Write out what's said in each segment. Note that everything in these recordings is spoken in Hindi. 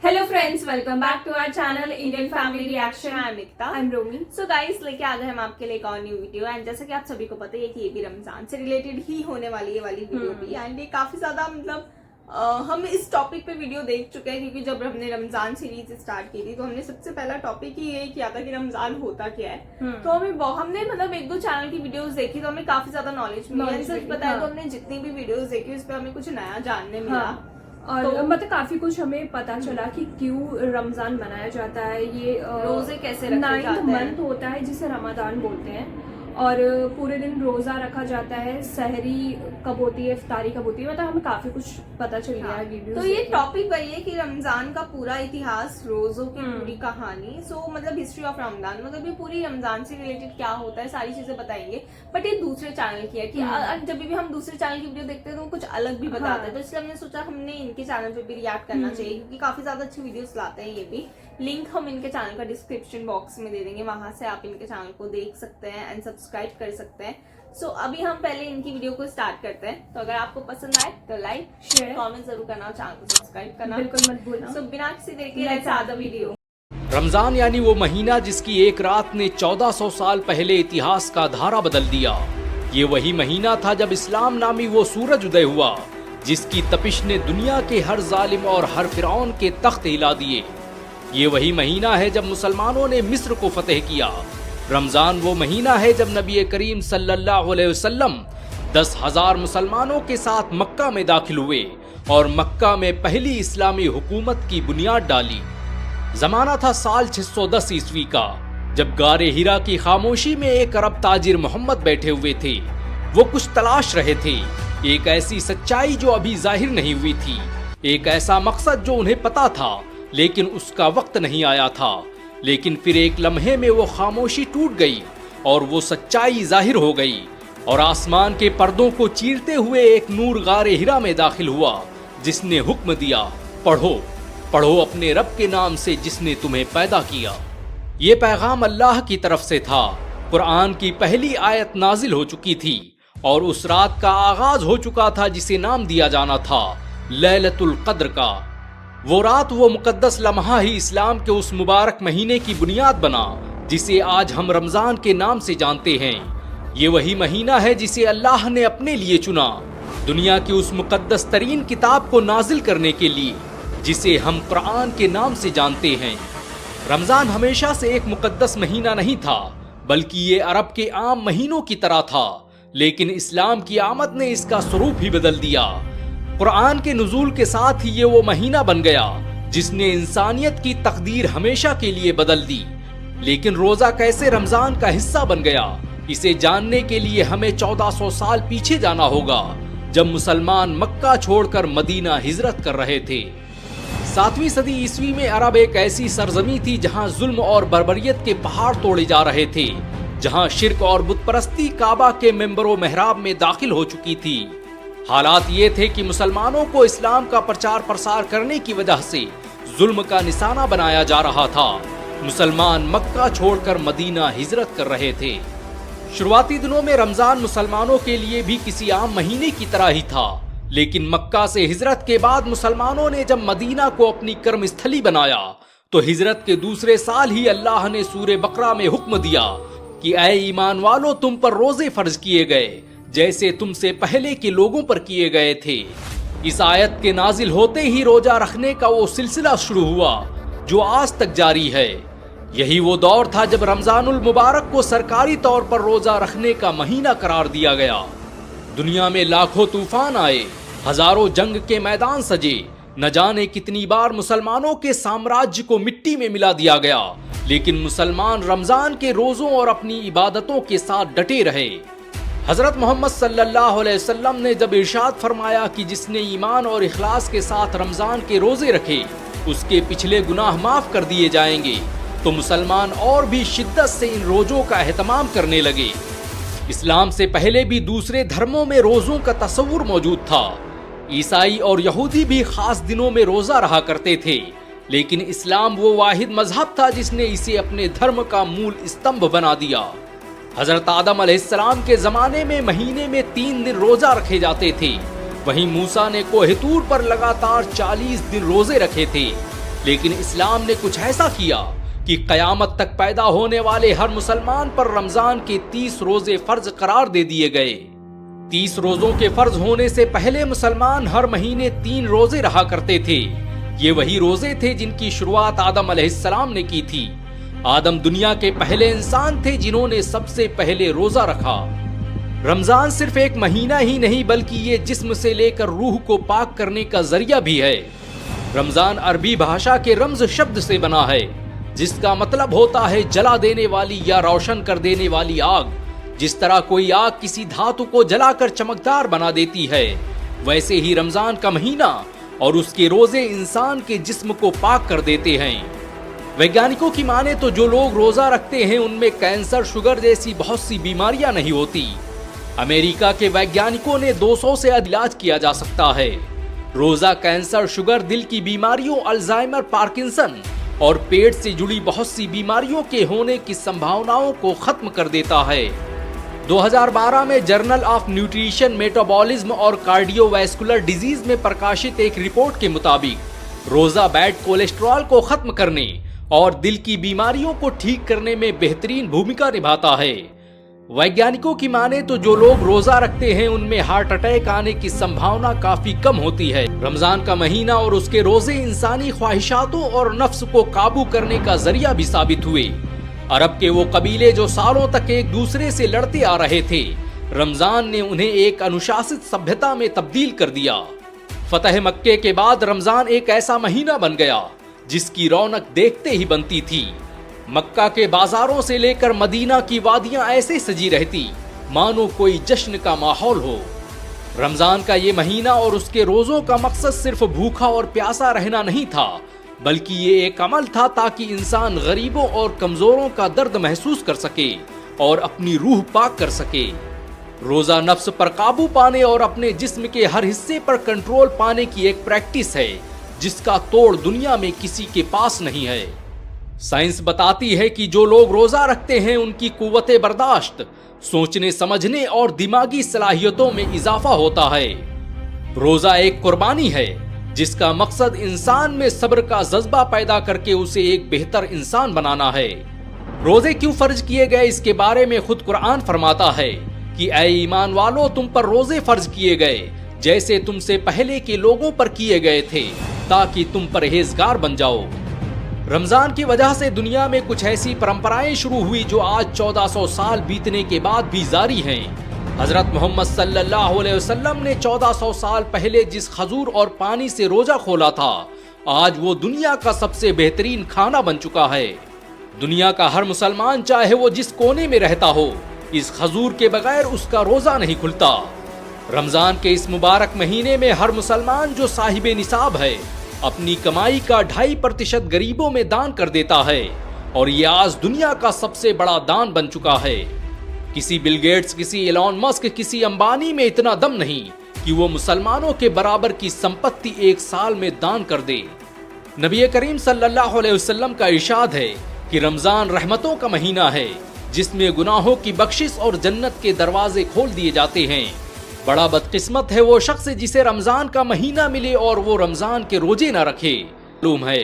Hello friends, welcome back to our channel Indian family reaction. I am Ekta. I am Romi. So guys, लेके आ गए हम आपके लिए एक और न्यू वीडियो। एंड जैसा कि आप सभी को पता है कि ये भी रमजान से रिलेटेड ही होने वाली है वाली वीडियो भी। एंड ये काफी ज्यादा मतलब हम इस टॉपिक पे वीडियो देख चुके हैं, क्योंकि जब हमने रमजान सीरीज स्टार्ट की थी तो हमने सबसे पहला टॉपिक ही ये किया था कि रमजान होता क्या है। तो हमने मतलब एक दो चैनल की वीडियोस देखी तो हमें काफी ज्यादा नॉलेज मिली। सच बताया तो हमने जितनी भी वीडियोस देखी उस पर हमें कुछ नया जानने मिला। और तो मतलब काफी कुछ हमें पता चला कि क्यों रमजान मनाया जाता है। ये रोजे कैसे रखे जाते हैं। 9th मंथ होता है जिसे रमजान बोलते हैं, और पूरे दिन रोजा रखा जाता है। सहरी कब होती है, इफ्तारी कब होती है, मतलब हमें काफी कुछ पता चल गया है वीडियो। तो ये टॉपिक वही है कि रमजान का पूरा इतिहास, रोजों की पूरी कहानी, मतलब हिस्ट्री ऑफ रमजान, मतलब ये पूरी रमजान से रिलेटेड क्या होता है सारी चीजें बताएंगे। बट ये दूसरे चैनल की है कि जब भी हम दूसरे चैनल की वीडियो देखते हैं तो वो कुछ अलग भी बताते हैं। तो इसलिए हमने सोचा हमने इनके चैनल पे भी रिएक्ट करना चाहिए, क्योंकि काफी ज्यादा अच्छी वीडियोस लाते हैं ये भी। लिंक हम इनके चैनल का डिस्क्रिप्शन बॉक्स में दे देंगे, वहां से आप इनके चैनल को देख सकते हैं एंड सब्सक्राइब कर सकते हैं। सो अभी हम पहले इनकी वीडियो को स्टार्ट करते हैं। तो अगर आपको पसंद आए तो लाइक शेयर कमेंट जरूर करना और चैनल को सब्सक्राइब करना बिल्कुल मत भूलना। सो बिना किसी देर के let's start the video. Ramzan यानी वो महीना जिसकी एक रात ने 1400 साल पहले इतिहास का धारा बदल दिया। ये वही महीना था जब इस्लाम नामी वो सूरज उदय हुआ, जिसकी तपिश ने दुनिया के हर जालिम और हर फिरौन के तख्त हिला दिए। ये वही महीना है जब मुसलमानों ने मिस्र को फतेह किया। रमजान वो महीना है जब नबी करीम सल्लल्लाहु अलैहि वसल्लम 10,000 मुसलमानों के साथ मक्का में दाखिल हुए और मक्का में पहली इस्लामी हुकूमत की बुनियाद डाली। जमाना था साल 610 ईस्वी का, जब गारे हिरा की खामोशी में एक अरब ताजिर मोहम्मद बैठे हुए थे। वो कुछ तलाश रहे थे, एक ऐसी सच्चाई जो अभी जाहिर नहीं हुई थी, एक ऐसा मकसद जो उन्हें पता था लेकिन उसका वक्त नहीं आया था। लेकिन फिर एक लम्हे में वो खामोशी टूट गई और वो सच्चाई जाहिर हो गई, और आसमान के पर्दों को चीरते हुए एक नूर गारे हिरा में दाखिल हुआ, जिसने हुक्म दिया, पढ़ो पढ़ो अपने रब के नाम से जिसने तुम्हें पैदा किया। ये पैगाम अल्लाह की तरफ से था। कुरान की पहली आयत नाजिल हो चुकी थी और उस रात का आगाज हो चुका था जिसे नाम दिया जाना था लैलतुल कद्र का। वो रात, वो मुकद्दस लम्हा ही इस्लाम के उस मुबारक महीने की बुनियाद बना जिसे आज हम रमजान के नाम से जानते हैं। ये वही महीना है जिसे अल्लाह ने अपने लिए चुना, दुनिया की उस मुकद्दस तरीन किताब को नाजिल करने के लिए, जिसे हम कुरान के नाम से जानते हैं। रमजान हमेशा से एक मुकद्दस महीना नहीं था, बल्कि ये अरब के आम महीनों की तरह था। लेकिन इस्लाम की आमद ने इसका स्वरूप ही बदल दिया। कुरान के नुज़ूल के साथ ही ये वो महीना बन गया जिसने इंसानियत की तकदीर हमेशा के लिए बदल दी। लेकिन रोजा कैसे रमजान का हिस्सा बन गया, इसे जानने के लिए हमें 1400 साल पीछे जाना होगा, जब मुसलमान मक्का छोड़कर मदीना हिजरत कर रहे थे। 7वीं सदी ईस्वी में अरब एक ऐसी सरजमी थी जहां जुल्म और बर्बरियत के पहाड़ तोड़े जा रहे थे, जहां शिर्क और बुतपरस्ती काबा के मेंबरों मेहराब में दाखिल हो चुकी थी। हालात ये थे कि मुसलमानों को इस्लाम का प्रचार प्रसार करने की वजह से जुल्म का निशाना बनाया जा रहा था। मुसलमान मक्का छोड़कर मदीना हिजरत कर रहे थे। शुरुआती दिनों में रमजान मुसलमानों के लिए भी किसी आम महीने की तरह ही था, लेकिन मक्का से हिजरत के बाद मुसलमानों ने जब मदीना को अपनी कर्म स्थली बनाया तो हिजरत के दूसरे साल ही अल्लाह ने सूरे बकरा में हुक्म दिया कि ऐ ईमान वालों, तुम पर रोजे फर्ज किए गए जैसे तुमसे पहले के लोगों पर किए गए थे। इस आयत के नाजिल होते ही रोजा रखने का वो सिलसिला शुरू हुआ जो आज तक जारी है। यही वो दौर था जब रमजानुल मुबारक को सरकारी तौर पर रोजा रखने का महीना करार दिया गया। दुनिया में लाखों तूफान आए, हजारों जंग के मैदान सजे, न जाने कितनी बार मुसलमानों के साम्राज्य को मिट्टी में मिला दिया गया, लेकिन मुसलमान रमजान के रोजों और अपनी इबादतों के साथ डटे रहे। हजरत मोहम्मद सल्लल्लाहु अलैहि वसल्लम ने जब इरशाद फरमाया कि जिसने ईमान और इखलास के साथ रमजान के रोजे रखे उसके पिछले गुनाह माफ कर दिए जाएंगे, तो मुसलमान और भी शिद्दत से इन रोजों का एहतमाम करने लगे। इस्लाम से पहले भी दूसरे धर्मों में रोजों का तस्वुर मौजूद था। ईसाई और यहूदी भी खास दिनों में रोजा रहा करते थे, लेकिन इस्लाम वो वाहिद मजहब था जिसने इसे अपने धर्म का मूल स्तंभ बना दिया। हजरत आदम अलैहिस्सलाम के जमाने में महीने में 3 दिन रोजा रखे जाते थे। वहीं मूसा ने कोहे तूर पर लगातार 40 दिन रोजे रखे थे। लेकिन इस्लाम ने कुछ ऐसा किया कि कयामत तक पैदा होने वाले हर मुसलमान पर रमजान के 30 रोजे फर्ज करार दे दिए गए। 30 रोजों के फर्ज होने से पहले मुसलमान हर महीने 3 रोजे रहा करते थे। ये वही रोजे थे जिनकी शुरुआत आदम अलैहिस्सलाम ने की थी। आदम दुनिया के पहले इंसान थे जिन्होंने सबसे पहले रोजा रखा। रमजान सिर्फ एक महीना ही नहीं बल्कि ये जिस्म से लेकर रूह को पाक करने का जरिया भी है। रमजान अरबी भाषा के रम्ज शब्द से बना है, जिसका मतलब होता है जला देने वाली या रोशन कर देने वाली आग। जिस तरह कोई आग किसी धातु को जलाकर चमकदार बना देती है, वैसे ही रमजान का महीना और उसके रोजे इंसान के जिस्म को पाक कर देते हैं। वैज्ञानिकों की माने तो जो लोग रोजा रखते हैं उनमें कैंसर, शुगर जैसी बहुत सी बीमारियां नहीं होती। अमेरिका के वैज्ञानिकों ने 200 से अधिक इलाज किया जा सकता है। रोजा कैंसर, शुगर, दिल की बीमारियों, अल्जाइमर, पार्किंसन और पेट से जुड़ी बहुत सी बीमारियों के होने की संभावनाओं को खत्म कर देता है। 2012 में जर्नल ऑफ न्यूट्रिशन, मेटाबॉलिज्म और कार्डियोवैस्कुलर डिजीज में प्रकाशित एक रिपोर्ट के मुताबिक रोजा बैड कोलेस्ट्रॉल को खत्म करने और दिल की बीमारियों को ठीक करने में बेहतरीन भूमिका निभाता है। वैज्ञानिकों की माने तो जो लोग रोजा रखते हैं उनमें हार्ट अटैक आने की संभावना काफी कम होती है। रमजान का महीना और उसके रोजे इंसानी ख्वाहिशातों और नफ्स को काबू करने का जरिया भी साबित हुए। अरब के वो कबीले जो सालों तक एक दूसरे से लड़ते आ रहे थे, रमजान ने उन्हें एक अनुशासित सभ्यता में तब्दील कर दिया। फतह मक्के के बाद रमजान एक ऐसा महीना बन गया जिसकी रौनक देखते ही बनती थी। मक्का के बाजारों से लेकर मदीना की वादियां ऐसे सजी रहती मानो कोई जश्न का माहौल हो। रमजान का ये महीना और उसके रोजों का मकसद सिर्फ भूखा और प्यासा रहना नहीं था, बल्कि ये एक अमल था ताकि इंसान गरीबों और कमजोरों का दर्द महसूस कर सके और अपनी रूह पाक कर सके। रोजा नफ्स पर काबू पाने और अपने जिस्म के हर हिस्से पर कंट्रोल पाने की एक प्रैक्टिस है जिसका तोड़ दुनिया में किसी के पास नहीं है। साइंस बताती है कि जो लोग रोजा रखते हैं उनकी कुव्वते बर्दाश्त, सोचने समझने और दिमागी सलाहियतों में इजाफा होता है। रोजा एक कुर्बानी है जिसका मकसद इंसान में सब्र का जज्बा पैदा करके उसे एक बेहतर इंसान बनाना है। रोजे क्यों फर्ज किए गए इसके बारे में खुद कुरान फरमाता है कि ऐ ईमान वालों, तुम पर रोजे फर्ज किए गए जैसे तुमसे पहले के लोगों पर किए गए थे, ताकि तुम परहेजगार बन जाओ। रमजान की वजह से दुनिया में कुछ ऐसी परंपराएं शुरू हुई जो आज 1400 साल बीतने के बाद भी जारी हैं। हजरत मोहम्मद सल्लल्लाहु अलैहि वसल्लम ने 1400 साल पहले जिस खजूर और पानी से रोजा खोला था, आज वो दुनिया का सबसे बेहतरीन खाना बन चुका है। दुनिया का हर मुसलमान चाहे वो जिस कोने में रहता हो, इस खजूर के बगैर उसका रोजा नहीं खुलता। रमजान के इस मुबारक महीने में हर मुसलमान जो साहिबे निसाब है अपनी कमाई का 2.5% गरीबों में दान कर देता है और ये आज दुनिया का सबसे बड़ा दान बन चुका है। किसी बिल गेट्स, किसी एलॉन मस्क, किसी अंबानी में इतना दम नहीं कि वो मुसलमानों के बराबर की संपत्ति एक साल में दान कर दे। नबी करीम सल्लल्लाहु अलैहि वसल्लम का इरशाद है कि रमजान रहमतों का महीना है जिसमें गुनाहों की बख्शिश और जन्नत के दरवाजे खोल दिए जाते हैं। बड़ा बदकिस्मत है वो शख्स जिसे रमजान का महीना मिले और वो रमजान के रोजे न रखे। मालूम है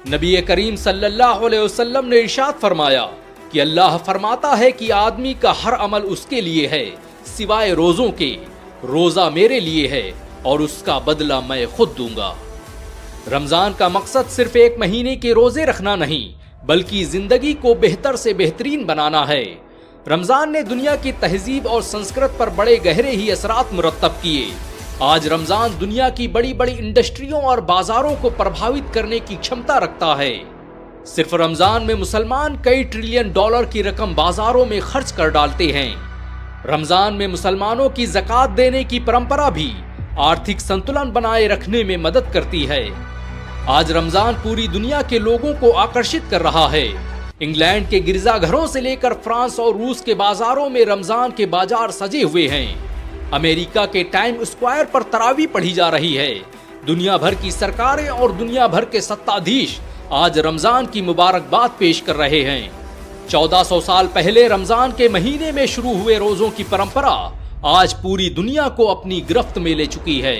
नबी करीम सल्लल्लाहु अलैहि वसल्लम ने इरशाद फरमाया कि अल्लाह फरमाता है कि आदमी का हर अमल उसके लिए है सिवाय रोजों के। रोजा मेरे लिए है और उसका बदला मैं खुद दूंगा। रमजान का मकसद सिर्फ एक महीने के रोजे रखना नहीं, बल्कि जिंदगी को बेहतर से बेहतरीन बनाना है। रमजान ने दुनिया की तहजीब और संस्कृत पर बड़े गहरे ही असरात मुरत्तब किए। आज रमजान दुनिया की बड़ी बड़ी इंडस्ट्रियों और बाजारों को प्रभावित करने की क्षमता रखता है। सिर्फ रमजान में मुसलमान कई ट्रिलियन डॉलर की रकम बाजारों में खर्च कर डालते हैं। रमजान में मुसलमानों की ज़कात देने की परंपरा भी आर्थिक संतुलन बनाए रखने में मदद करती है। आज रमजान पूरी दुनिया के लोगों को आकर्षित कर रहा है। इंग्लैंड के गिरजाघरों से लेकर फ्रांस और रूस के बाजारों में रमजान के बाजार सजे हुए हैं। अमेरिका के टाइम स्क्वायर पर तरावी पढ़ी जा रही है। दुनिया भर की सरकारें और दुनिया भर के सत्ताधीश आज रमजान की मुबारकबाद पेश कर रहे हैं। 1400 साल पहले रमजान के महीने में शुरू हुए रोजों की परंपरा आज पूरी दुनिया को अपनी गिरफ्त में ले चुकी है।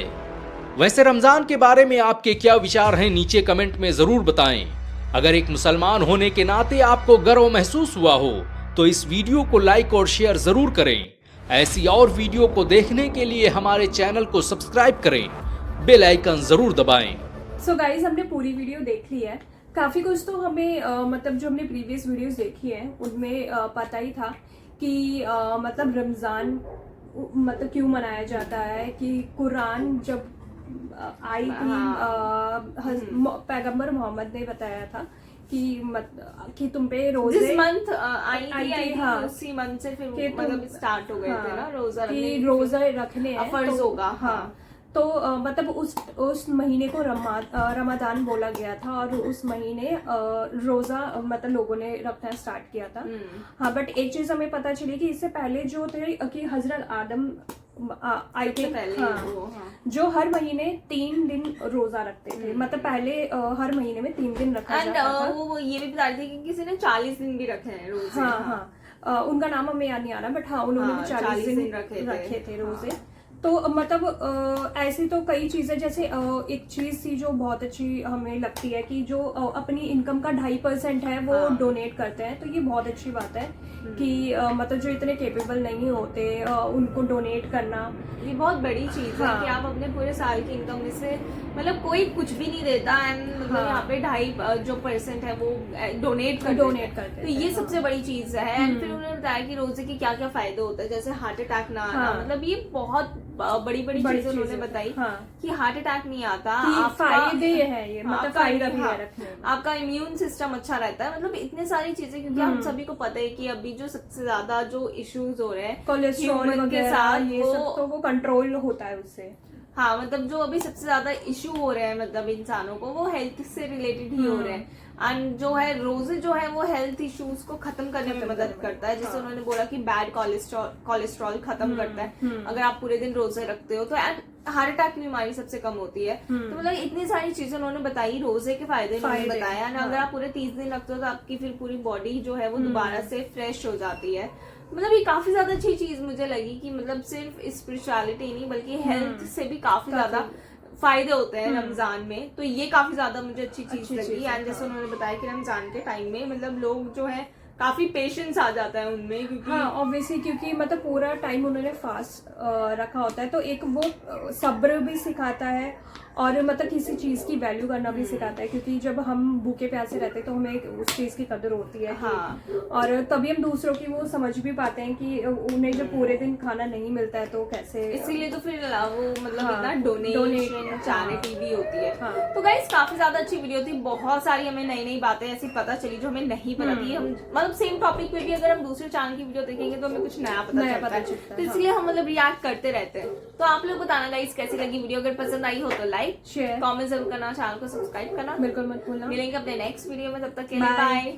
वैसे रमजान के बारे में आपके क्या विचार हैं नीचे कमेंट में जरूर बताएं। अगर एक मुसलमान होने के नाते आपको गर्व महसूस हुआ हो तो इस वीडियो को लाइक और शेयर जरूर करें। ऐसी और वीडियो को देखने के लिए हमारे चैनल को सब्सक्राइब करें, बेल आइकन जरूर दबाएं। सो गाइज हमने पूरी वीडियो देख ली है। काफ़ी कुछ तो हमें मतलब जो हमने प्रीवियस वीडियोस देखी है उनमें पता ही था कि मतलब रमज़ान मतलब क्यों मनाया जाता है, कि कुरान जब आई थी पैगंबर मोहम्मद ने बताया था कि तुम पे रोजे जिस मंथ आई थी हाँ, उसी मंथ से फिर कि मतलब स्टार्ट हो गए थे ना रोजा कि रखने, रोजा रखने हैं फर्ज तो, होगा। हाँ तो मतलब उस महीने को रमजान बोला गया था और उस महीने रोजा मतलब लोगों ने रखना स्टार्ट किया था। हाँ, बट एक चीज हमें पता चली कि इससे पहले जो थे कि हजरत आदम आई थे, हाँ, जो हर महीने 3 दिन रोजा रखते थे। मतलब पहले हर महीने में 3 दिन रखा जाता था। वो ये भी बता रहे थे कि किसी ने 40 दिन भी रखे हैं रोजे। हाँ, उनका नाम हमें याद नहीं आ रहा, बट हाँ उन्होंने भी 40 दिन रखे थे रोजे। तो मतलब ऐसी तो कई चीजें, जैसे एक चीज थी जो बहुत अच्छी हमें लगती है कि जो अपनी इनकम का 2.5% है वो डोनेट करते हैं। तो ये बहुत अच्छी बात है कि मतलब जो इतने केपेबल नहीं होते उनको डोनेट करना, ये बहुत बड़ी चीज है कि आप अपने पूरे साल की इनकम में से मतलब कोई कुछ भी नहीं देता एंड मतलब यहाँ पे 2.5% है वो डोनेट करते हैं। तो ये सबसे बड़ी चीज है। एंड फिर उन्होंने बताया कि रोजे के क्या क्या फायदे होते हैं, जैसे हार्ट अटैक ना आना। मतलब ये बहुत बड़ी चीजें उन्होंने बताई कि हार्ट अटैक नहीं आता, फायदे है ये, मतलब फायदा भी है रखने में। आपका इम्यून सिस्टम अच्छा रहता है। मतलब इतने सारी चीजें, क्योंकि हम सभी को पता है कि अभी जो सबसे ज्यादा जो इश्यूज हो रहे हैं कोलेस्ट्रॉल के साथ ये सब, तो वो कंट्रोल होता है उससे। हाँ, मतलब जो अभी सबसे ज्यादा इश्यू हो रहे हैं मतलब इंसानों को, वो हेल्थ से रिलेटेड ही हो रहे हैं। एंड जो है रोजे जो है वो हेल्थ इश्यूज को खत्म करने में मदद करता है। जैसे उन्होंने बोला कि बैड कोलेस्ट्रॉल खत्म करता है अगर आप पूरे दिन रोजे रखते हो। तो हार्ट अटैक की बीमारी सबसे कम होती है। तो मतलब इतनी सारी चीजें उन्होंने बताई, रोजे के फायदे उन्होंने बताया। अगर आप पूरे 30 दिन रखते हो तो आपकी फिर पूरी बॉडी जो है वो दोबारा से फ्रेश हो जाती है। मतलब ये काफी ज्यादा अच्छी चीज मुझे लगी कि मतलब सिर्फ स्पिरिचुअलिटी नहीं बल्कि हेल्थ से भी काफी ज्यादा फायदे होते हैं रमजान में। तो ये काफी ज्यादा मुझे अच्छी चीज लगी। एंड जैसे उन्होंने बताया कि रमजान के टाइम में मतलब लोग जो है काफी पेशेंस आ जाता है उनमें, क्योंकि हाँ ऑब्वियसली, क्योंकि मतलब पूरा टाइम उन्होंने फास्ट रखा होता है। तो एक वो सब्र भी सिखाता है और मतलब किसी चीज की वैल्यू करना भी सिखाता है, क्योंकि जब हम भूखे प्यासे रहते हैं तो हमें उस चीज की कदर होती है। और तभी हम दूसरों की वो समझ भी पाते हैं कि उन्हें जब पूरे दिन खाना नहीं मिलता है तो कैसे। इसीलिए तो फिर वो मतलब इतना डोनेशन चैरिटी भी होती है। तो गाइस काफी ज्यादा अच्छी वीडियो थी, बहुत सारी हमें नई नई बातें ऐसी पता चली जो हमें नहीं पता थी। हम मतलब सेम टॉपिक पे भी अगर हम दूसरे चैनल की वीडियो देखेंगे तो हमें कुछ नया पता चलता है। तो इसलिए हम मतलब रिएक्ट करते रहते हैं। तो आप लोग बताना गाइस कैसी लगी वीडियो। अगर पसंद आई हो तो लाइक शेयर कमेंट जरूर करना, चैनल को सब्सक्राइब करना बिल्कुल मत भूलना। मिलेंगे अपने नेक्स्ट वीडियो में, तब तक के लिए बाय।